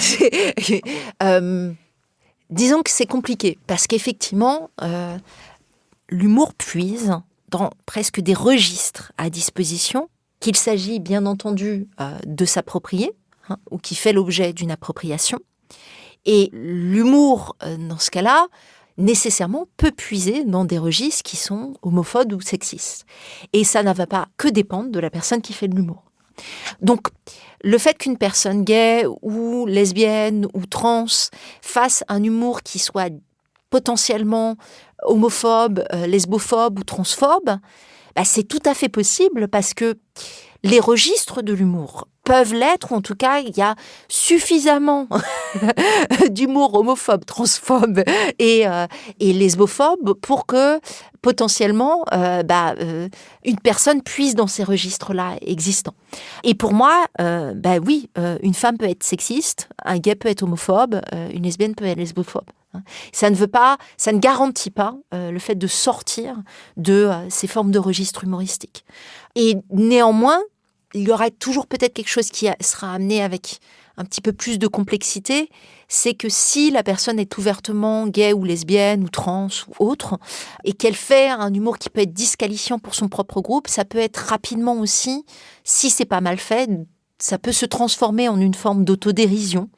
disons que c'est compliqué parce qu'effectivement, l'humour puise dans presque des registres à disposition qu'il s'agit bien entendu de s'approprier ou qui fait l'objet d'une appropriation. Et l'humour, dans ce cas-là, nécessairement peut puiser dans des registres qui sont homophobes ou sexistes. Et ça ne va pas que dépendre de la personne qui fait de l'humour. Donc, le fait qu'une personne gay ou lesbienne ou trans fasse un humour qui soit potentiellement homophobe, lesbophobe ou transphobe, c'est tout à fait possible parce que les registres de l'humour peuvent l'être, ou en tout cas, il y a suffisamment d'humour homophobe, transphobe et lesbophobe pour que, potentiellement, une personne puisse dans ces registres-là existants. Et pour moi, oui, une femme peut être sexiste, un gay peut être homophobe, une lesbienne peut être lesbophobe. Ça ne garantit pas le fait de sortir de ces formes de registres humoristiques. Et néanmoins, il y aura toujours peut-être quelque chose qui sera amené avec un petit peu plus de complexité, c'est que si la personne est ouvertement gay ou lesbienne ou trans ou autre, et qu'elle fait un humour qui peut être disqualifiant pour son propre groupe, ça peut être rapidement aussi, si c'est pas mal fait, ça peut se transformer en une forme d'autodérision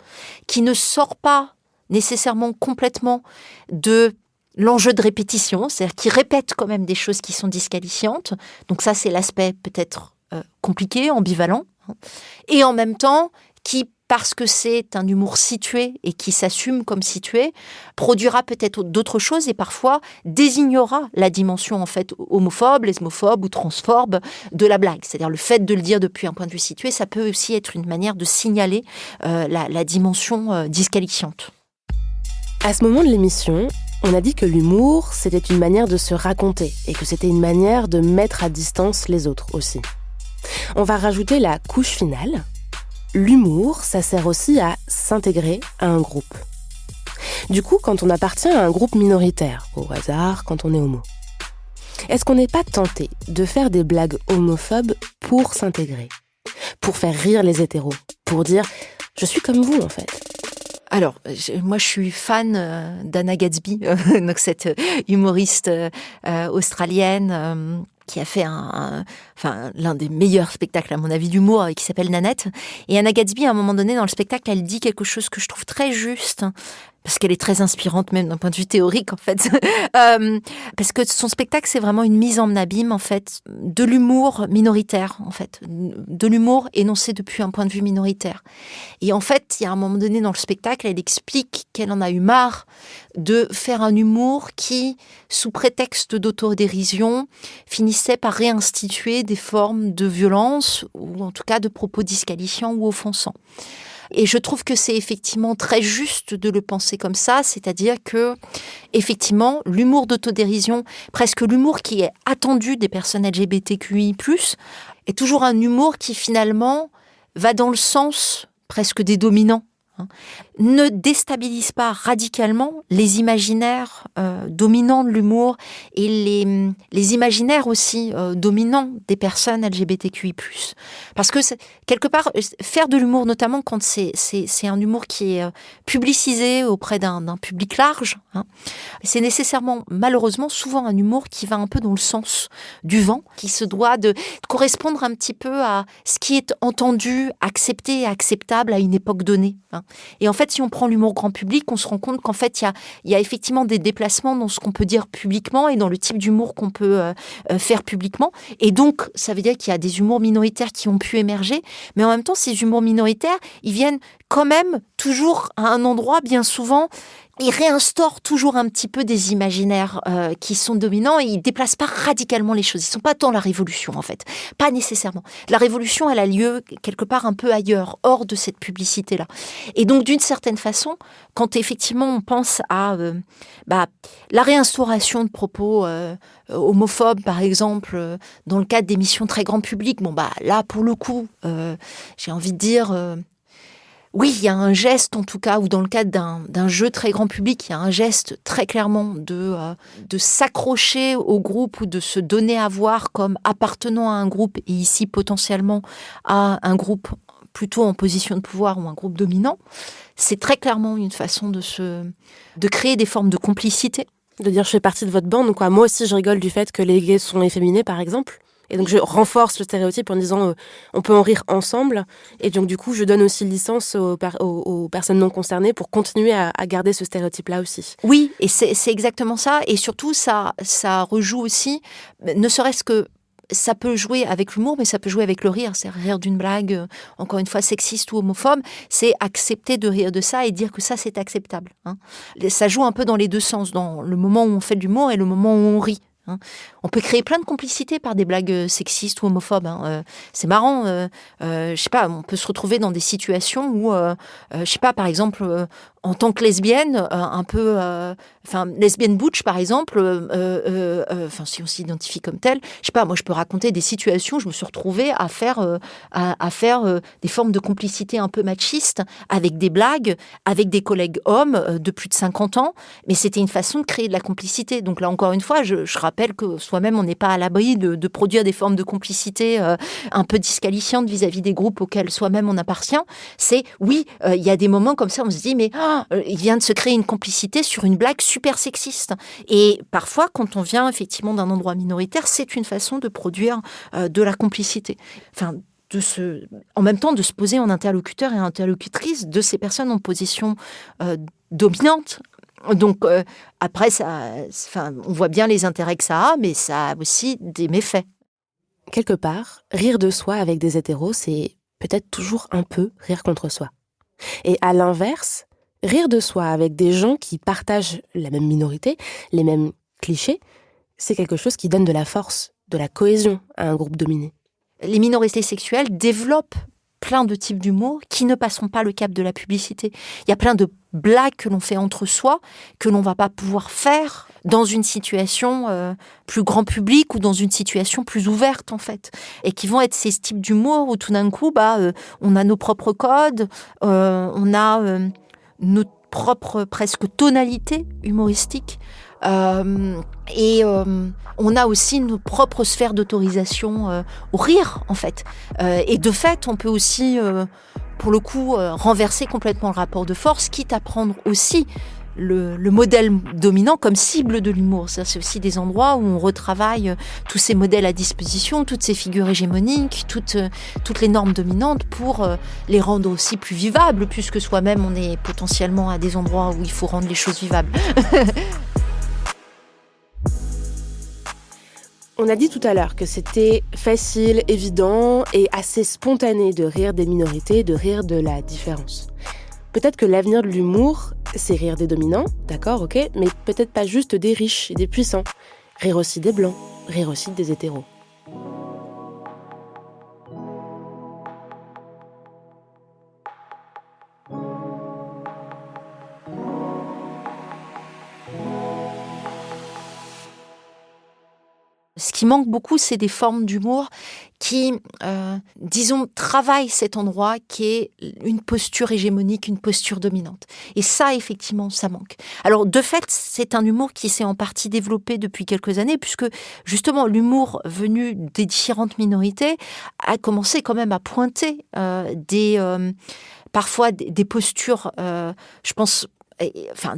qui ne sort pas nécessairement complètement de l'enjeu de répétition, c'est-à-dire qui répète quand même des choses qui sont disqualifiantes. Donc ça, c'est l'aspect peut-être compliqué, ambivalent, et en même temps qui, parce que c'est un humour situé et qui s'assume comme situé, produira peut-être d'autres choses et parfois désignera la dimension en fait homophobe, lesbophobe ou transphobe de la blague. C'est-à-dire le fait de le dire depuis un point de vue situé, ça peut aussi être une manière de signaler la dimension disqualifiante.
À ce moment de l'émission, on a dit que l'humour, c'était une manière de se raconter et que c'était une manière de mettre à distance les autres aussi. On va rajouter la couche finale. L'humour, ça sert aussi à s'intégrer à un groupe. Du coup, quand on appartient à un groupe minoritaire, au hasard, quand on est homo, est-ce qu'on n'est pas tenté de faire des blagues homophobes pour s'intégrer, pour faire rire les hétéros, pour dire « je suis comme vous en fait ».
Alors, moi, je suis fan d'Anna Gatsby, donc cette humoriste australienne qui a fait l'un des meilleurs spectacles, à mon avis, d'humour, qui s'appelle Nanette. Et Anna Gatsby, à un moment donné, dans le spectacle, elle dit quelque chose que je trouve très juste, parce qu'elle est très inspirante, même d'un point de vue théorique, en fait. Parce que son spectacle, c'est vraiment une mise en abîme, en fait, de l'humour minoritaire, en fait. De l'humour énoncé depuis un point de vue minoritaire. Et en fait, il y a un moment donné dans le spectacle, elle explique qu'elle en a eu marre de faire un humour qui, sous prétexte d'autodérision, finissait par réinstituer des formes de violence, ou en tout cas de propos disqualifiants ou offensants. Et je trouve que c'est effectivement très juste de le penser comme ça, c'est-à-dire que, effectivement, l'humour d'autodérision, presque l'humour qui est attendu des personnes LGBTQI+, est toujours un humour qui, finalement, va dans le sens presque des dominants. Ne déstabilise pas radicalement les imaginaires dominants de l'humour et les imaginaires aussi dominants des personnes LGBTQI+. Parce que quelque part, faire de l'humour, notamment quand c'est un humour qui est publicisé auprès d'un public large, c'est nécessairement, malheureusement, souvent un humour qui va un peu dans le sens du vent, qui se doit de correspondre un petit peu à ce qui est entendu, accepté et acceptable à une époque donnée. Et en fait, si on prend l'humour grand public, on se rend compte qu'en fait, il y a effectivement des déplacements dans ce qu'on peut dire publiquement et dans le type d'humour qu'on peut faire publiquement. Et donc, ça veut dire qu'il y a des humours minoritaires qui ont pu émerger. Mais en même temps, ces humours minoritaires, ils viennent quand même toujours à un endroit, bien souvent, ils réinstaurent toujours un petit peu des imaginaires qui sont dominants et ils déplacent pas radicalement les choses. Ils sont pas dans la révolution, en fait. Pas nécessairement. La révolution, elle a lieu quelque part un peu ailleurs, hors de cette publicité-là. Et donc, d'une certaine façon, quand effectivement on pense à la réinstauration de propos homophobes, par exemple, dans le cadre d'émissions très grand public, là, pour le coup, j'ai envie de dire... Oui, il y a un geste, en tout cas, ou dans le cadre d'un jeu très grand public, il y a un geste très clairement de s'accrocher au groupe ou de se donner à voir comme appartenant à un groupe, et ici potentiellement à un groupe plutôt en position de pouvoir ou un groupe dominant. C'est très clairement une façon de créer des formes de complicité.
De dire je fais partie de votre bande, quoi. Moi aussi je rigole du fait que les gays sont efféminés, par exemple. Et donc je renforce le stéréotype en disant on peut en rire ensemble. Et donc du coup je donne aussi licence aux personnes non concernées pour continuer à garder ce stéréotype-là aussi.
Oui, et c'est exactement ça. Et surtout ça rejoue aussi, ne serait-ce que ça peut jouer avec l'humour, mais ça peut jouer avec le rire. C'est rire d'une blague, encore une fois, sexiste ou homophobe. C'est accepter de rire de ça et dire que ça, c'est acceptable. Hein. Ça joue un peu dans les deux sens, dans le moment où on fait de l'humour et le moment où on rit. Hein. On peut créer plein de complicités par des blagues sexistes ou homophobes. Hein. C'est marrant. Je sais pas, on peut se retrouver dans des situations où, je sais pas, par exemple, en tant que lesbienne, lesbienne butch par exemple, si on s'identifie comme telle, je sais pas, moi je peux raconter des situations où je me suis retrouvée à faire des formes de complicité un peu machistes avec des blagues, avec des collègues hommes de plus de 50 ans, mais c'était une façon de créer de la complicité. Donc là encore une fois, je rappelle que soi-même on n'est pas à l'abri de produire des formes de complicité un peu disqualifiantes vis-à-vis des groupes auxquels soi-même on appartient. C'est oui, il y a des moments comme ça, on se dit mais il vient de se créer une complicité sur une blague super sexiste. Et parfois, quand on vient effectivement d'un endroit minoritaire, c'est une façon de produire de la complicité. Enfin, en même temps, de se poser en interlocuteur et interlocutrice de ces personnes en position dominante. Donc, après, on voit bien les intérêts que ça a, mais ça a aussi des méfaits.
Quelque part, rire de soi avec des hétéros, c'est peut-être toujours un peu rire contre soi. Et à l'inverse, rire de soi avec des gens qui partagent la même minorité, les mêmes clichés, c'est quelque chose qui donne de la force, de la cohésion à un groupe dominé.
Les minorités sexuelles développent plein de types d'humour qui ne passeront pas le cap de la publicité. Il y a plein de blagues que l'on fait entre soi, que l'on ne va pas pouvoir faire dans une situation plus grand public ou dans une situation plus ouverte, en fait. Et qui vont être ces types d'humour où tout d'un coup, on a nos propres codes, on a notre propre presque tonalité humoristique. Et on a aussi nos propres sphères d'autorisation au rire, en fait. Et de fait, on peut aussi, pour le coup, renverser complètement le rapport de force, quitte à prendre aussi le modèle dominant comme cible de l'humour. C'est aussi des endroits où on retravaille tous ces modèles à disposition, toutes ces figures hégémoniques, toutes les normes dominantes pour les rendre aussi plus vivables, puisque soi-même on est potentiellement à des endroits où il faut rendre les choses vivables.
On a dit tout à l'heure que c'était facile, évident et assez spontané de rire des minorités, de rire de la différence. Peut-être que l'avenir de l'humour, c'est rire des dominants, d'accord, ok, mais peut-être pas juste des riches et des puissants. Rire aussi des blancs, rire aussi des hétéros.
Ce qui manque beaucoup, c'est des formes d'humour qui, travaillent cet endroit qui est une posture hégémonique, une posture dominante. Et ça, effectivement, ça manque. Alors, de fait, c'est un humour qui s'est en partie développé depuis quelques années, puisque, justement, l'humour venu des différentes minorités a commencé quand même à pointer parfois des postures, je pense...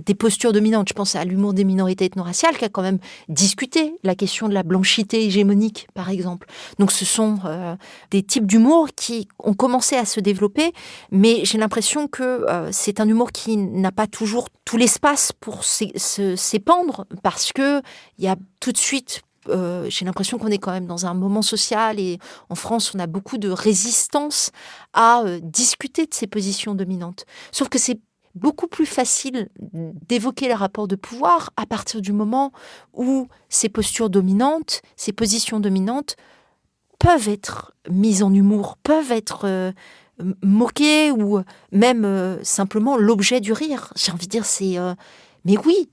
des postures dominantes. Je pense à l'humour des minorités ethno-raciales qui a quand même discuté la question de la blanchité hégémonique, par exemple. Donc ce sont des types d'humour qui ont commencé à se développer, mais j'ai l'impression que c'est un humour qui n'a pas toujours tout l'espace pour s'épandre, parce que il y a tout de suite j'ai l'impression qu'on est quand même dans un moment social et en France, on a beaucoup de résistance à discuter de ces positions dominantes. Sauf que c'est beaucoup plus facile d'évoquer les rapports de pouvoir à partir du moment où ces postures dominantes, ces positions dominantes peuvent être mises en humour, peuvent être moquées ou même simplement l'objet du rire. J'ai envie de dire, mais oui,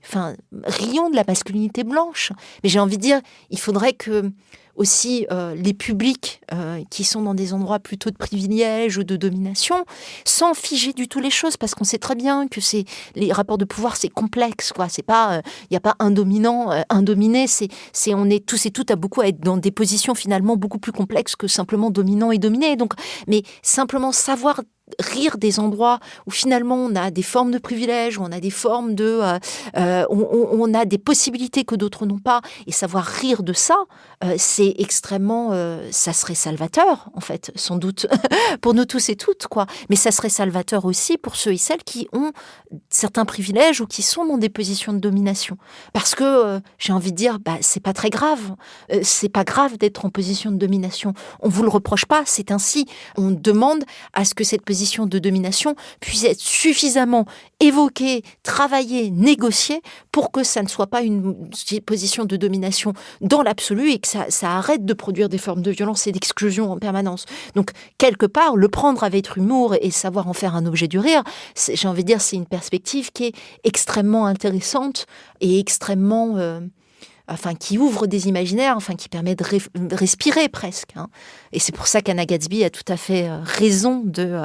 rions de la masculinité blanche. Mais j'ai envie de dire, il faudrait que aussi les publics qui sont dans des endroits plutôt de privilège ou de domination, sans figer du tout les choses, parce qu'on sait très bien que les rapports de pouvoir, c'est complexe, quoi. C'est pas, il n'y a pas un dominant, un dominé. On est tous et toutes à beaucoup à être dans des positions finalement beaucoup plus complexes que simplement dominant et dominé. Donc, mais simplement savoir rire des endroits où finalement on a des formes de privilèges, où on a des formes de, on a des possibilités que d'autres n'ont pas, et savoir rire de ça, c'est extrêmement, ça serait salvateur en fait, sans doute pour nous tous et toutes, quoi. Mais ça serait salvateur aussi pour ceux et celles qui ont certains privilèges ou qui sont dans des positions de domination, parce que j'ai envie de dire, c'est pas très grave, c'est pas grave d'être en position de domination. On vous le reproche pas, c'est ainsi. On demande à ce que cette position de domination puisse être suffisamment évoquée, travaillée, négociée pour que ça ne soit pas une position de domination dans l'absolu et que ça arrête de produire des formes de violence et d'exclusion en permanence. Donc, quelque part, le prendre avec humour et savoir en faire un objet du rire, j'ai envie de dire, c'est une perspective qui est extrêmement intéressante et extrêmement... qui ouvre des imaginaires, qui permet de respirer presque. Et c'est pour ça qu'Anna Gatsby a tout à fait raison de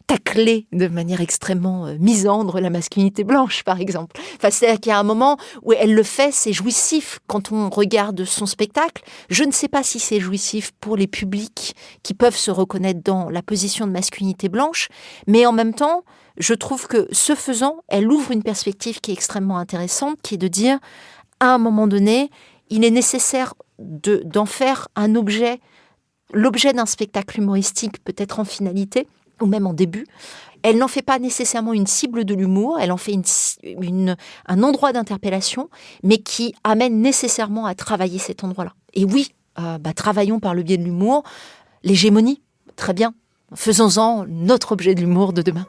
tacler de manière extrêmement misandre la masculinité blanche, par exemple. C'est-à-dire qu'il y a un moment où elle le fait, c'est jouissif quand on regarde son spectacle. Je ne sais pas si c'est jouissif pour les publics qui peuvent se reconnaître dans la position de masculinité blanche, mais en même temps, je trouve que ce faisant, elle ouvre une perspective qui est extrêmement intéressante, qui est de dire, à un moment donné, il est nécessaire d'en faire un objet, l'objet d'un spectacle humoristique, peut-être en finalité, ou même en début. Elle n'en fait pas nécessairement une cible de l'humour, elle en fait un endroit d'interpellation, mais qui amène nécessairement à travailler cet endroit-là. Et oui, travaillons par le biais de l'humour, l'hégémonie, très bien, faisons-en notre objet de l'humour de demain.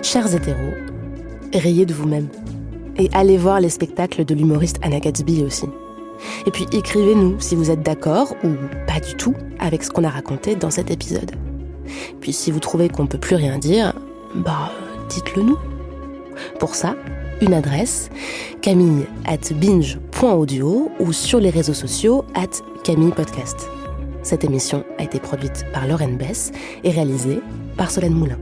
Chers hétéros, riez de vous-même. Et allez voir les spectacles de l'humoriste Anna Gatsby aussi. Et puis écrivez-nous si vous êtes d'accord ou pas du tout avec ce qu'on a raconté dans cet épisode. Puis si vous trouvez qu'on ne peut plus rien dire, dites-le nous. Pour ça, une adresse, camille@binge.audio ou sur les réseaux sociaux @camillepodcast. Cette émission a été produite par Lorraine Bess et réalisée par Solène Moulin.